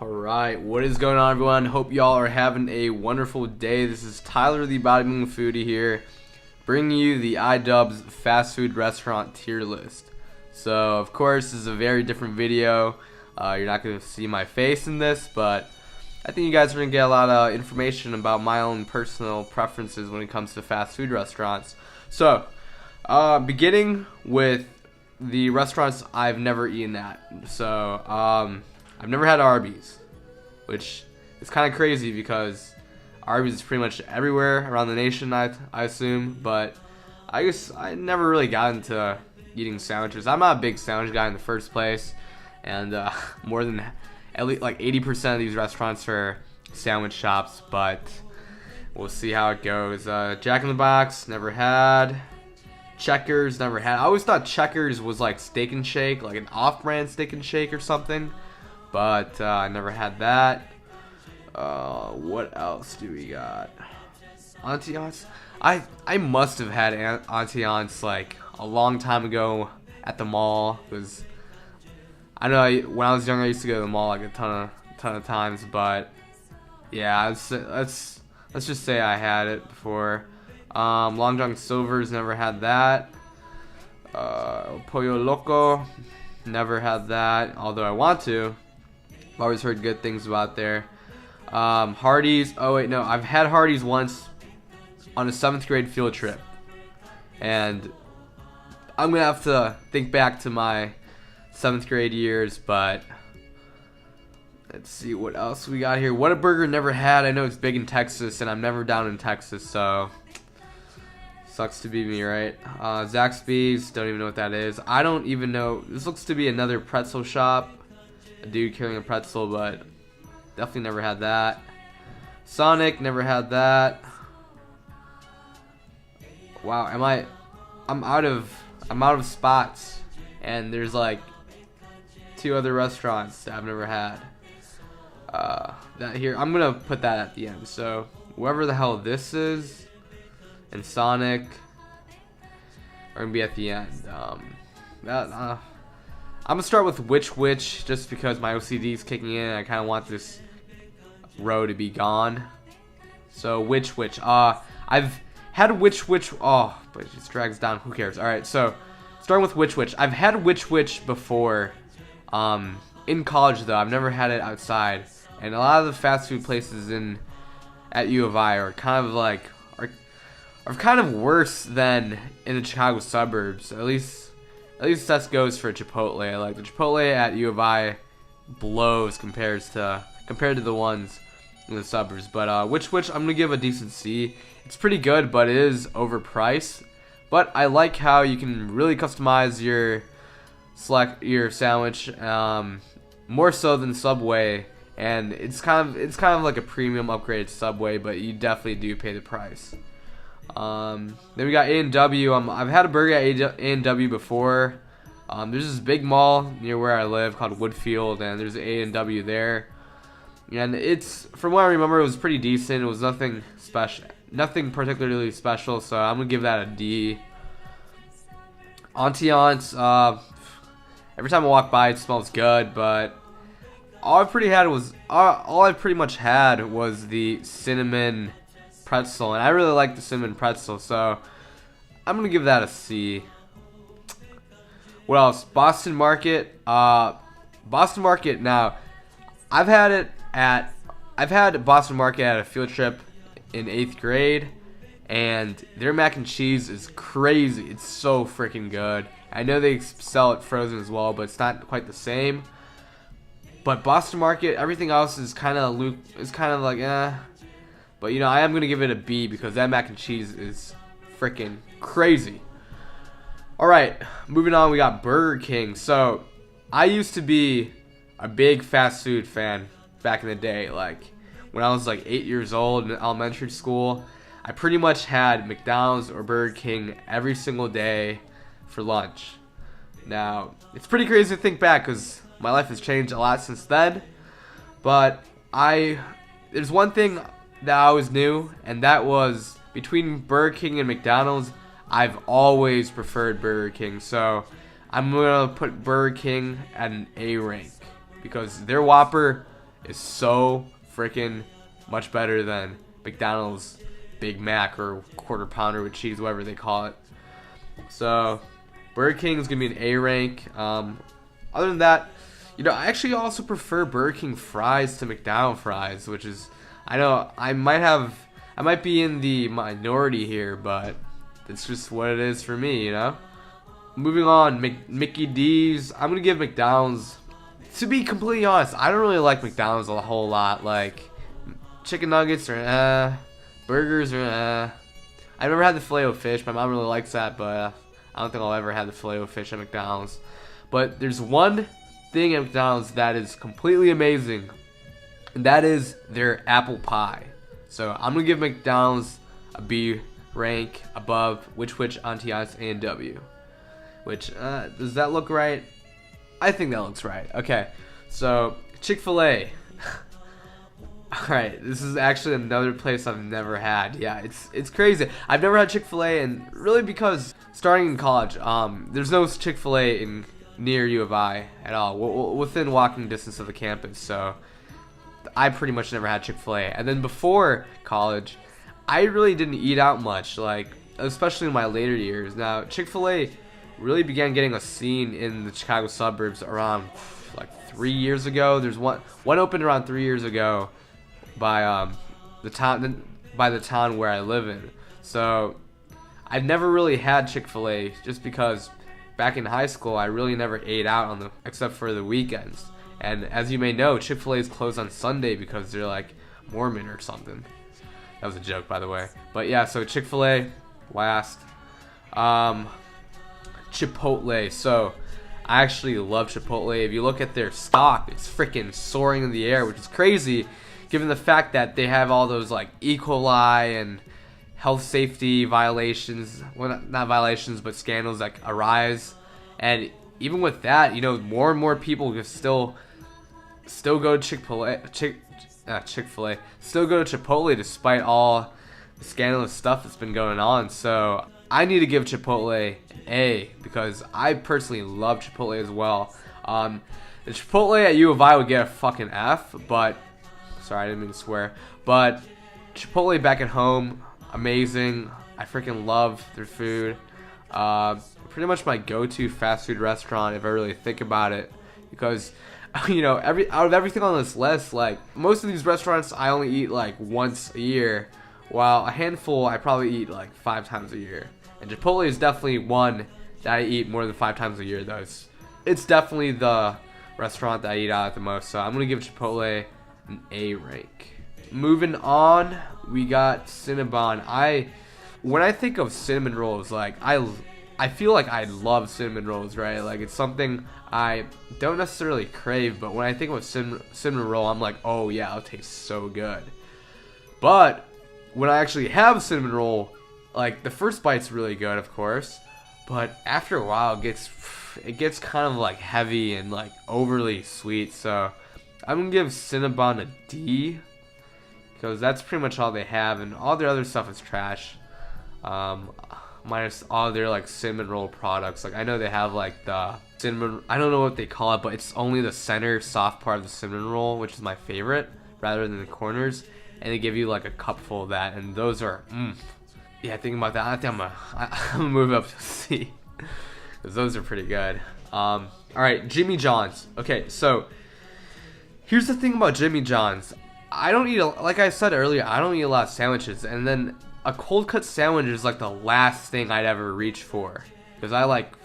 Alright, what is going on, everyone? Hope y'all are having a wonderful day. This is Tyler, the Bodybuilding Foodie here, bringing you the iDubbz fast food restaurant tier list. So, of course, this is a very different video. You're not going to see my face in this, but I think you guys are going to get a lot of information about my own personal preferences when it comes to fast food restaurants. So, beginning with the restaurants I've never eaten at. So, I've never had Arby's, which is kind of crazy because Arby's is pretty much everywhere around the nation, I assume. But I guess I never really got into eating sandwiches. I'm not a big sandwich guy in the first place, and more than at least like 80% of these restaurants are sandwich shops. But we'll see how it goes. Jack in the Box, never had. Checkers, never had. I always thought Checkers was like Steak and Shake, like an off-brand Steak and Shake or something. But I never had that. What else do we got? Auntie Aunt's. I must have had Auntie Aunt's like a long time ago at the mall. Because I know when I was younger I used to go to the mall like a ton of times. But yeah, let's just say I had it before. Long John Silver's, never had that. Pollo Loco, never had that. Although I want to. I've always heard good things about there. Hardee's. Oh wait, no, I've had Hardee's once on a 7th grade field trip, and I'm gonna have to think back to my 7th grade years. But let's see what else we got here. Whataburger, never had. I know it's big in Texas, and I'm never down in Texas, so sucks to be me, right? Zaxby's, don't even know what that is. I don't even know. This looks to be another pretzel shop. A dude carrying a pretzel, but definitely never had that. Sonic, never had that. Wow, I'm out of spots, and there's like 2 other restaurants that I've never had. That here, I'm gonna put that at the end. So whoever the hell this is and Sonic are gonna be at the end. I'm gonna start with which just because my OCD is kicking in and I kind of want this row to be gone. So which I've had which oh, but it just drags down. Who cares? All right, so starting with which I've had which before. In college though, I've never had it outside, and a lot of the fast food places at U of I are kind of like are kind of worse than in the Chicago suburbs. At least that goes for Chipotle. Like the Chipotle at U of I blows compared to the ones in the suburbs. But which I'm gonna give a decent C. It's pretty good, but it is overpriced. But I like how you can really customize your sandwich, more so than Subway. And it's kind of like a premium upgraded Subway, but you definitely do pay the price. Then we got A&W. I've had a burger at A&W before. There's this big mall near where I live called Woodfield, and there's A&W there. And it's, from what I remember, it was pretty decent. It was nothing special, nothing particularly special. So I'm gonna give that a D. Auntie Aunt's. Every time I walk by, it smells good, but all I pretty much had was the cinnamon pretzel, and I really like the cinnamon pretzel, so I'm gonna give that a C. What else? Boston Market. Boston Market. Now, I've had Boston Market at a field trip in 8th grade, and their mac and cheese is crazy. It's so freaking good. I know they sell it frozen as well, but it's not quite the same. But Boston Market, everything else is kind of like eh. But, you know, I am going to give it a B because that mac and cheese is freaking crazy. Alright, moving on, we got Burger King. So, I used to be a big fast food fan back in the day. Like, when I was like 8 years old in elementary school, I pretty much had McDonald's or Burger King every single day for lunch. Now, it's pretty crazy to think back because my life has changed a lot since then. But, there's one thing that I always knew, and that was between Burger King and McDonald's, I've always preferred Burger King. So I'm gonna put Burger King at an A rank because their Whopper is so freaking much better than McDonald's Big Mac or quarter pounder with cheese, whatever they call it. So Burger King is gonna be an A rank. Other than that, you know, I actually also prefer Burger King fries to McDonald's fries, which is, I know I might be in the minority here, but it's just what it is for me, you know. Moving on, Mickey D's. I'm gonna give McDonald's. To be completely honest, I don't really like McDonald's a whole lot. Like, chicken nuggets are burgers are I've never had the Filet-O-Fish. My mom really likes that, but I don't think I'll ever have the Filet-O-Fish at McDonald's. But there's one thing at McDonald's that is completely amazing, and that is their apple pie. So I'm gonna give McDonald's a B rank above Which Auntie Ice A&W. Which does that look right? I think that looks right. Okay, so Chick-fil-A. Alright, this is actually another place I've never had. Yeah, it's crazy. I've never had Chick-fil-A, and really because starting in college, there's no Chick-fil-A near U of I at all, within walking distance of the campus. So I pretty much never had Chick-fil-A. And then before college, I really didn't eat out much, like especially in my later years. Now Chick-fil-A really began getting a scene in the Chicago suburbs around like 3 years ago. There's one opened around 3 years ago by the town where I live in. So I've never really had Chick-fil-A just because back in high school I really never ate out except for the weekends. And as you may know, Chick-fil-A is closed on Sunday because they're like Mormon or something. That was a joke, by the way. But yeah, so Chick-fil-A last. Chipotle. So I actually love Chipotle. If you look at their stock, it's freaking soaring in the air, which is crazy given the fact that they have all those like E. coli and health safety violations, well, not violations, but scandals that arise. And even with that, you know, more and more people can still go to Chick-fil-A, still go to Chipotle despite all the scandalous stuff that's been going on. So I need to give Chipotle an A because I personally love Chipotle as well. The Chipotle at U of I would get a fucking F, but sorry, I didn't mean to swear. But Chipotle back at home, amazing. I freaking love their food. Pretty much my go-to fast food restaurant if I really think about it, because you know, out of everything on this list, like most of these restaurants I only eat like once a year, while a handful I probably eat like 5 times a year. And Chipotle is definitely one that I eat more than 5 times a year, though. It's definitely the restaurant that I eat out at the most, so I'm gonna give Chipotle an A rank. Moving on, we got Cinnabon. When I think of cinnamon rolls, like I feel like I love cinnamon rolls, right? Like it's something I don't necessarily crave, but when I think of a cinnamon roll, I'm like, oh yeah, it'll taste so good. But when I actually have a cinnamon roll, like the first bite's really good, of course, but after a while it gets kind of like heavy and like overly sweet. So I'm gonna give Cinnabon a D because that's pretty much all they have, and all their other stuff is trash. Minus all their like cinnamon roll products. Like I know they have like the cinnamon, I don't know what they call it, but it's only the center soft part of the cinnamon roll, which is my favorite, rather than the corners. And they give you like a cup full of that, and those are yeah, thinking about that, I think I'm gonna move up to C because those are pretty good. All right, Jimmy John's. Okay, so here's the thing about Jimmy John's. I don't eat like I said earlier, I don't eat a lot of sandwiches, and then a cold cut sandwich is like the last thing I'd ever reach for, because I like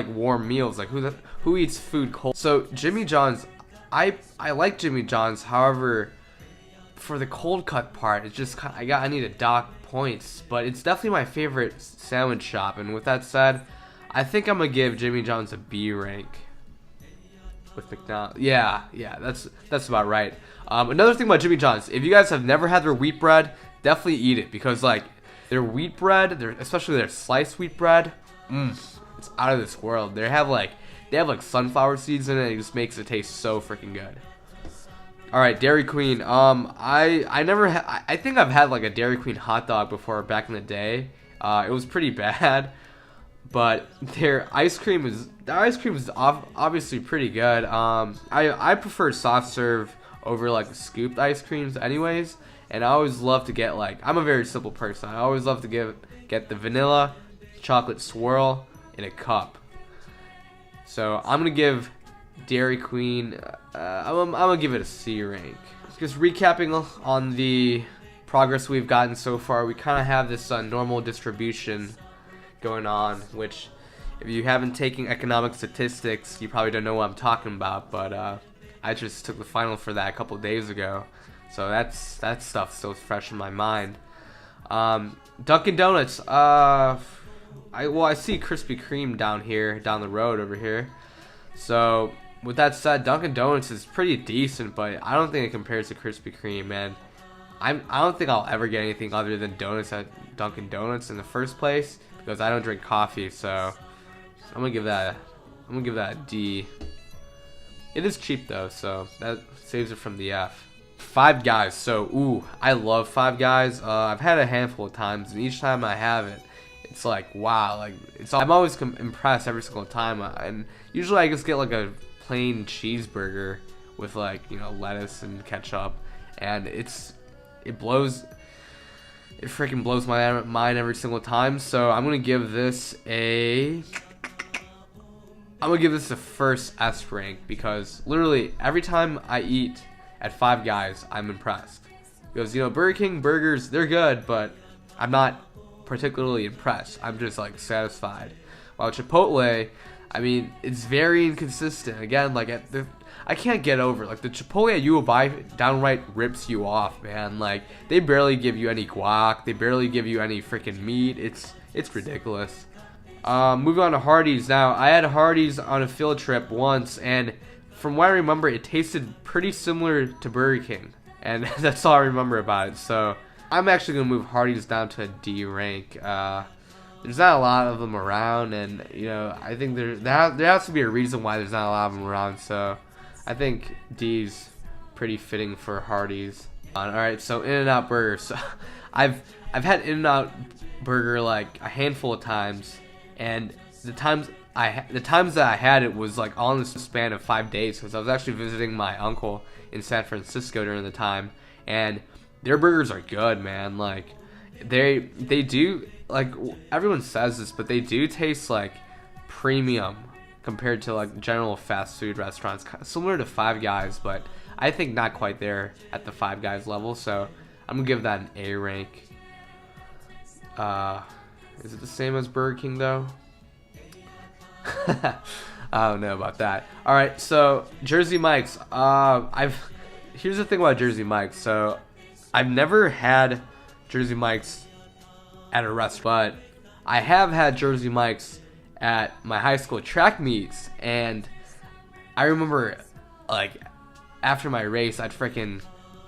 warm meals. Like who eats food cold? So Jimmy John's, I like Jimmy John's. However, for the cold cut part, it's just I need to dock points, but it's definitely my favorite sandwich shop. And with that said, I think I'm gonna give Jimmy John's a B rank with McDonald's. Yeah, that's about right. Another thing about Jimmy John's, if you guys have never had their wheat bread, definitely eat it, because like their wheat bread, especially their sliced wheat bread, it's out of this world. They have like sunflower seeds in it, and it just makes it taste so freaking good. All right, Dairy Queen. I think I've had like a Dairy Queen hot dog before back in the day. It was pretty bad, but their ice cream is obviously pretty good. I prefer soft serve over like scooped ice creams anyways. And I always love to get like, I'm a very simple person. I always love to get the vanilla chocolate swirl in a cup. So I'm gonna give Dairy Queen, I'm gonna give it a C rank. Just recapping on the progress we've gotten so far, we kind of have this normal distribution going on, which if you haven't taken economic statistics, you probably don't know what I'm talking about, but I just took the final for that a couple days ago, so that stuff's still fresh in my mind. Dunkin' Donuts, I see Krispy Kreme down the road over here. So with that said, Dunkin' Donuts is pretty decent, but I don't think it compares to Krispy Kreme, man. I don't think I'll ever get anything other than donuts at Dunkin' Donuts in the first place, because I don't drink coffee. So I'm gonna give that a D. It is cheap though, so that saves it from the F. Five Guys. So I love Five Guys. I've had it a handful of times, and each time I have it, it's like, wow, like I'm always impressed every single time. And usually I just get like a plain cheeseburger with like, you know, lettuce and ketchup, and it freaking blows my mind every single time. So I'm gonna give this a first S rank, because literally every time I eat at Five Guys, I'm impressed. Because, you know, Burger King burgers, they're good, but I'm not particularly impressed. I'm just like satisfied. While Chipotle, I mean, it's very inconsistent. Again, like I can't get over, like, the Chipotle you will buy downright rips you off, man. Like, they barely give you any guac, they barely give you any freaking meat. It's ridiculous. Moving on to Hardee's now. I had Hardee's on a field trip once, and from what I remember, it tasted pretty similar to Burger King, and that's all I remember about it. So I'm actually gonna move Hardee's down to a D rank. There's not a lot of them around, and you know, I think there has to be a reason why there's not a lot of them around. So I think D's pretty fitting for Hardee's. All right, so In-N-Out Burger. So I've had In-N-Out Burger like a handful of times, and the times that I had it was like all in the span of 5 days, because I was actually visiting my uncle in San Francisco during the time, and their burgers are good, man. Like they do, like, everyone says this, but they do taste like premium compared to like general fast food restaurants, similar to Five Guys, but I think not quite there at the Five Guys level. So I'm gonna give that an A rank. Is it the same as Burger King though? I don't know about that. All right, so Jersey Mike's. Here's the thing about Jersey Mike's. So I've never had Jersey Mike's at a restaurant, but I have had Jersey Mike's at my high school track meets, and I remember, like, after my race, I'd freaking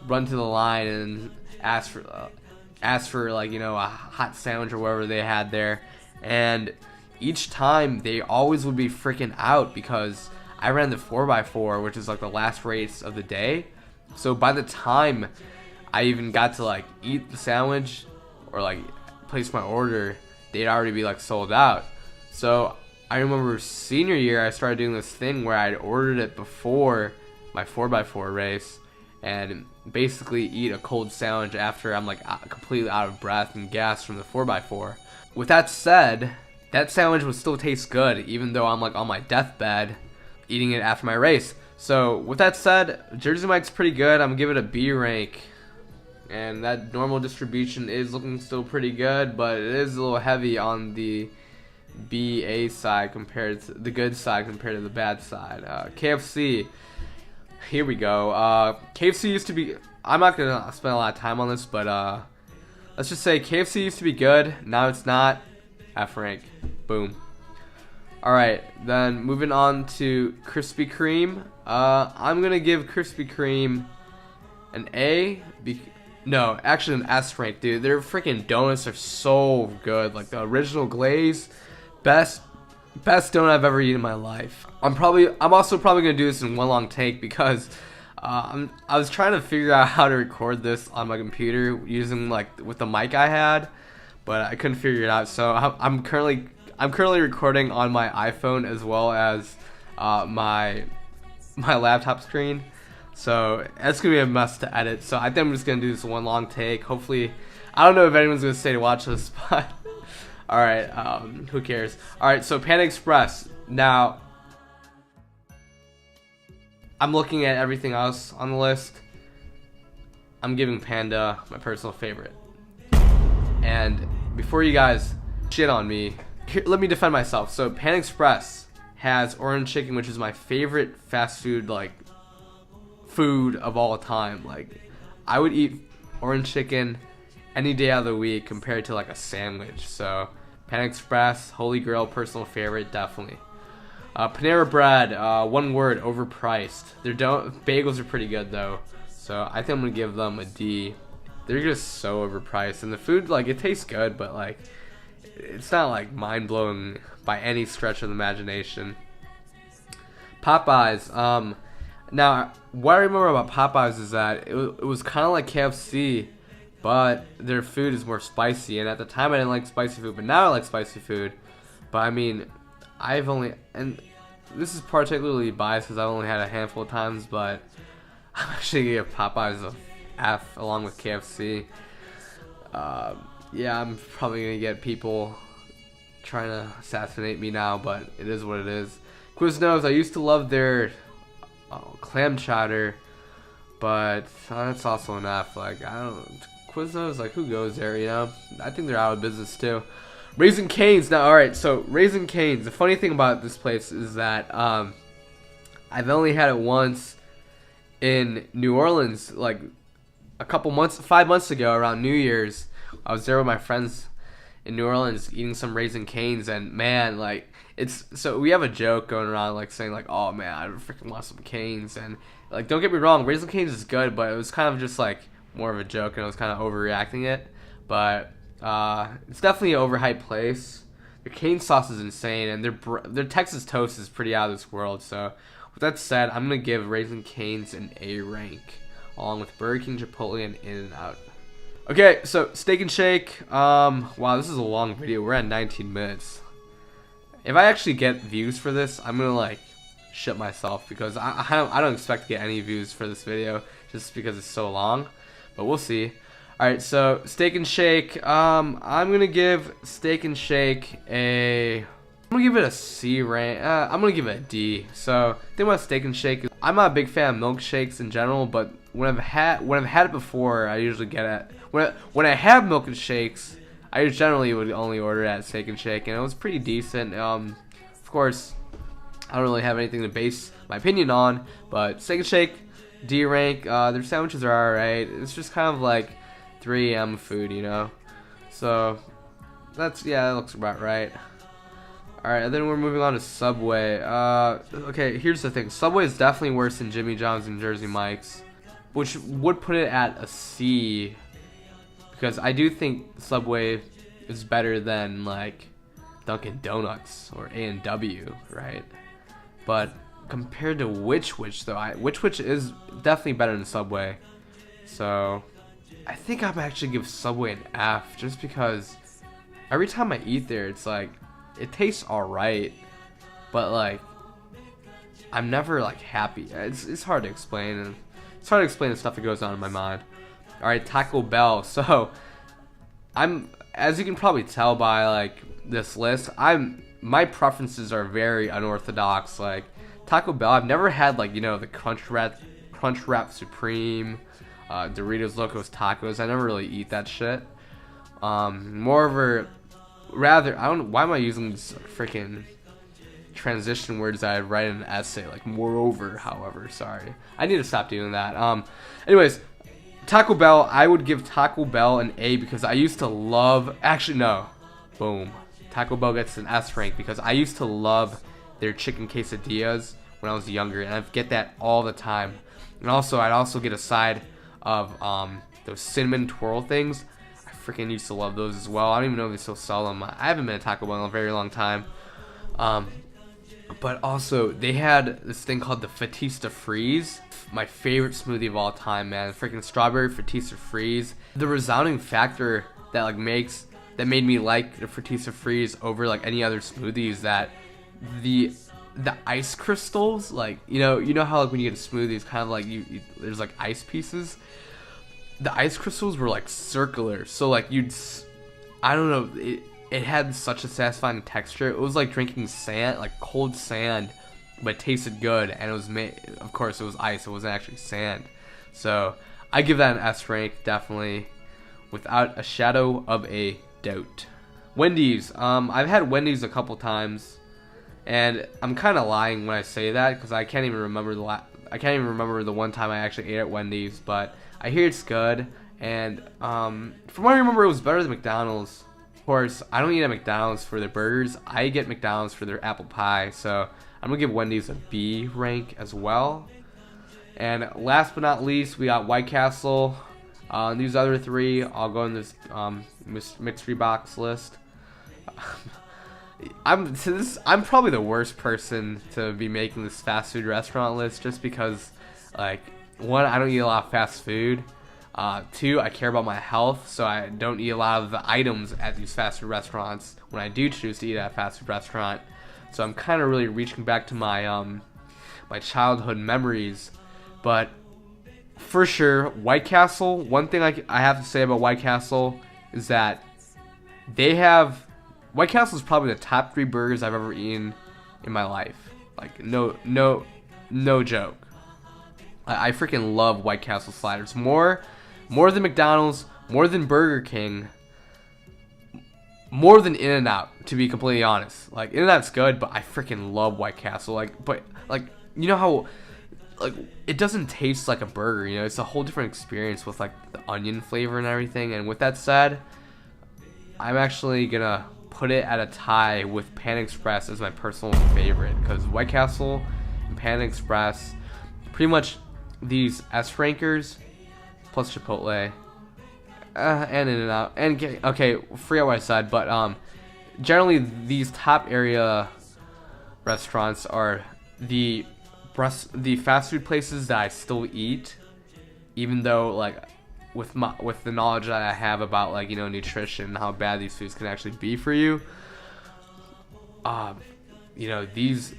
run to the line and ask for like, you know, a hot sandwich or whatever they had there, and each time they always would be freaking out, because I ran the 4x4, which is like the last race of the day. So by the time I even got to like eat the sandwich or like place my order, they'd already be like sold out. So I remember senior year, I started doing this thing where I'd ordered it before my 4x4 race, and basically eat a cold sandwich after I'm like completely out of breath and gas from the 4x4. With that said, that sandwich would still taste good, even though I'm like on my deathbed eating it after my race. So with that said, Jersey Mike's pretty good. I'm gonna give it a B rank, and that normal distribution is looking still pretty good, but it is a little heavy on the BA side compared to the good side compared to the bad side. KFC, here we go. KFC used to be, I'm not gonna spend a lot of time on this, but let's just say KFC used to be good. Now it's not. F rank. Boom. Alright, then moving on to Krispy Kreme. I'm gonna give Krispy Kreme an A. No, actually an S rank, dude. Their freaking donuts are so good. Like the original glaze, best donut I've ever eaten in my life. I'm also probably gonna do this in one long take, because I was trying to figure out how to record this on my computer using like with the mic I had, but I couldn't figure it out. So I'm currently recording on my iPhone as well as my laptop screen. So that's gonna be a mess to edit. So I think I'm just gonna do this one long take. Hopefully, I don't know if anyone's gonna stay to watch this, but all right, who cares? All right, so Panda Express. Now, I'm looking at everything else on the list. I'm giving Panda my personal favorite. And before you guys shit on me, here, let me defend myself. So Panda Express has orange chicken, which is my favorite fast food food of all time. Like, I would eat orange chicken any day out of the week compared to like a sandwich. So Panda Express, Holy Grail, personal favorite, definitely. Panera Bread, one word, overpriced. Their bagels are pretty good though, so I think I'm gonna give them a D. They're just so overpriced, and the food, like, it tastes good, but like it's not like mind-blowing by any stretch of the imagination. Popeyes. Now what I remember about Popeyes is that it was kind of like KFC, but their food is more spicy. And at the time I didn't like spicy food, but now I like spicy food. But I mean, and this is particularly biased because I've only had a handful of times, but I'm actually gonna give Popeyes a F along with KFC. Yeah, I'm probably gonna get people trying to assassinate me now, but it is what it is. Quiznos, I used to love their clam chowder, but that's also an F. Like, I don't, Quiznos, like, who goes there, you know? I think they're out of business too. Raising Cane's. Now, alright, so Raising Cane's, the funny thing about this place is that I've only had it once in New Orleans, like a couple months, 5 months ago, around New Year's. I was there with my friends in New Orleans eating some Raising Cane's, and man, like, so we have a joke going around, like, saying like, oh man, I freaking want some Cane's. And like, don't get me wrong, Raising Cane's is good, but it was kind of just like more of a joke, and I was kind of overreacting it. But it's definitely an overhyped place. Their cane sauce is insane, and their Texas toast is pretty out of this world. So with that said, I'm gonna give Raising Cane's an A rank, along with Burger King, Chipotle, and In-N-Out. Okay, so Steak and Shake. Wow, this is a long video. We're at 19 minutes. If I actually get views for this, I'm gonna like shit myself, because I don't expect to get any views for this video just because it's so long. But we'll see. Alright, so Steak and Shake. I'm gonna give Steak and Shake I'm gonna give it a C rank. I'm gonna give it a D. So the thing about Steak and Shake is I'm not a big fan of milkshakes in general, but when I've had it before, I usually get it. When I have milkshakes, I generally would only order it at Steak and Shake, and it was pretty decent. Of course, I don't really have anything to base my opinion on, but Steak and Shake, D rank. Their sandwiches are alright. It's just kind of like 3 AM food, you know. So that looks about right. Alright, and then we're moving on to Subway. Okay, here's the thing. Subway is definitely worse than Jimmy John's and Jersey Mike's, which would put it at a C, because I do think Subway is better than like Dunkin' Donuts or A&W, right? But compared to Which though, Which is definitely better than Subway. So I think I'm actually give Subway an F, just because every time I eat there, it's like, it tastes alright, but like, I'm never like happy. It's hard to explain, and it's hard to explain the stuff that goes on in my mind. Alright, Taco Bell. So as you can probably tell by like this list, my preferences are very unorthodox. Like, Taco Bell, I've never had, like, you know, the Crunch Wrap Supreme, Doritos Locos Tacos. I never really eat that shit. I don't know, why am I using these freaking transition words that I write in an essay, like moreover, however, sorry. I need to stop doing that. Anyways, Taco Bell, I would give Taco Bell an A, because I used to love, actually no, boom. Taco Bell gets an S rank because I used to love their chicken quesadillas when I was younger, and I get that all the time. And also, I'd also get a side of those cinnamon twirl things. I freaking used to love those as well. I don't even know if they still sell them. I haven't been at Taco Bell in a very long time. But also, they had this thing called the Fatista Freeze. My favorite smoothie of all time, man. Freaking strawberry Fatista Freeze. The resounding factor that made me like the Fatista Freeze over like any other smoothie is that the the ice crystals, like you know how like when you get a smoothie, it's kind of like there's like ice pieces. The ice crystals were like circular, so like I don't know, it had such a satisfying texture. It was like drinking sand, like cold sand, but it tasted good, and it was made, of course it was ice, it wasn't actually sand. So I give that an S rank, definitely, without a shadow of a doubt. Wendy's, I've had Wendy's a couple times, and I'm kind of lying when I say that because I can't even remember the one time I actually ate at Wendy's, but I hear it's good, and from what I remember, it was better than McDonald's. Of course, I don't eat at McDonald's for their burgers. I get McDonald's for their apple pie, so I'm gonna give Wendy's a B rank as well. And last but not least, we got White Castle. These other three, I'll go in this mystery box list. I'm probably the worst person to be making this fast food restaurant list, just because, like, one, I don't eat a lot of fast food. Two, I care about my health, so I don't eat a lot of the items at these fast food restaurants when I do choose to eat at a fast food restaurant. So I'm kind of really reaching back to my my childhood memories. But for sure, White Castle, one thing I have to say about White Castle is that White Castle is probably the top 3 burgers I've ever eaten in my life. Like, no joke. I freaking love White Castle sliders. More than McDonald's, more than Burger King, more than In-N-Out, to be completely honest. Like, In-N-Out's good, but I freaking love White Castle. But you know how, like, it doesn't taste like a burger, you know? It's a whole different experience with, like, the onion flavor and everything. And with that said, I'm actually gonna put it at a tie with Panda Express as my personal favorite, because White Castle and Panda Express, pretty much these S rankers plus Chipotle and In-N-Out, and okay, forget what I said, but generally these top area restaurants are the fast food places that I still eat, even though, like, with the knowledge that I have about, like, you know, nutrition and how bad these foods can actually be for you. You know, these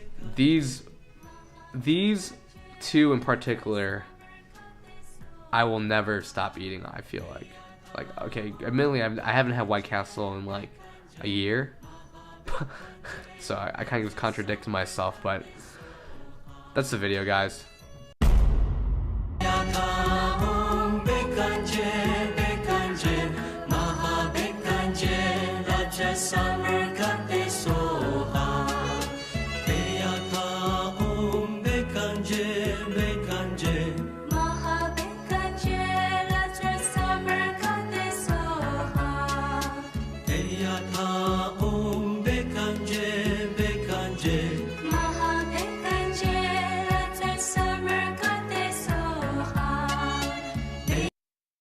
two in particular, I will never stop eating. I feel like okay, admittedly, I haven't had White Castle in like a year, so I kind of just contradicted myself. But that's the video, guys.